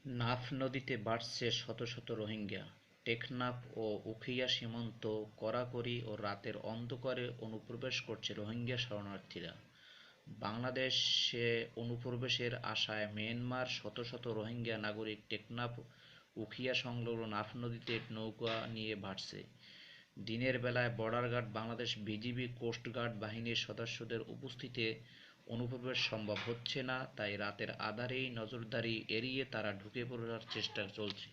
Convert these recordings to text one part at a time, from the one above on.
নাফ নদীতে বাড়ছে শত শত রোহিঙ্গা, টেকনাফ ও উখিয়া সীমান্ত কড়াকড়ি ও রাতের অন্ধকারে অনুপ্রবেশ করছে রোহিঙ্গা শরণার্থীরা। বাংলাদেশে অনুপ্রবেশের আশায় মিয়ানমার শত শত রোহিঙ্গা নাগরিক টেকনাফ উখিয়া সংলগ্ন নাফ নদীতে নৌকা নিয়ে ভাসছে। দিনের বেলায় border guard, Bangladesh BGB, coast guard বাহিনীর সদস্যদের উপস্থিতিতে অনুপ্রবেশ সম্ভব হচ্ছে না, তাই রাতের আঁধারেই নজরদারি এড়িয়ে তারা ঢুকে পড়ার চেষ্টা চলছে।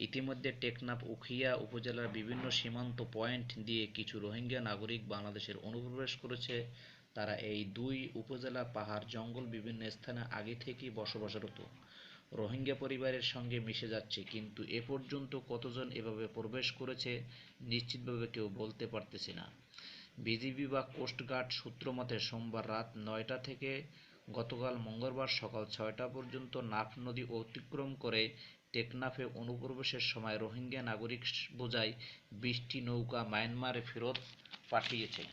ইতিমধ্যে টেকনাফ উখিয়া উপজেলার বিভিন্ন সীমান্ত পয়েন্ট দিয়ে কিছু রোহিঙ্গা নাগরিক বাংলাদেশে অনুপ্রবেশ করেছে। তারা এই দুই উপজেলা, পাহাড়, জঙ্গল বিভিন্ন স্থানে আগে থেকেই বসবাসরত। রোহিঙ্গা পরিবারের সঙ্গে মিশে যাচ্ছে, কিন্তু এ পর্যন্ত কতজন এভাবে প্রবেশ করেছে নিশ্চিতভাবে কেউ বলতে পারতেছে না। বিজিবি বা কোস্টগার্ড সূত্র মতে সোমবার রাত ৯টা থেকে গতকাল মঙ্গলবার সকাল ৬টা পর্যন্ত নাফ নদী অতিক্রম করে টেকনাফে অনুপ্রবেশের সময় রোহিঙ্গা নাগরিক বোঝাই ২০টি নৌকা মায়ানমারে ফেরত পাঠিয়েছে।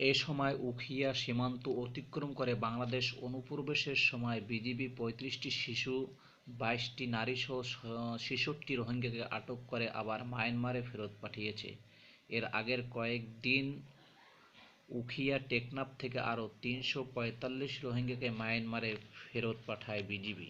এ সময় উখিয়া সীমান্ত অতিক্রম করে বাংলাদেশ অনুপ্রবেশের সময় বিজিবি ৩৫টি শিশু, ২২টি নারীসহ ৬৬টি রোহিঙ্গাকে আটক করে আবার মায়ানমারে ফেরত পাঠিয়েছে। এর আগের কয়েক দিন উখিয়া টেকনাফ থেকে আরও ৩৪৫ রোহিঙ্গাকে মায়ানমারে ফেরত পাঠায় বিজিবি।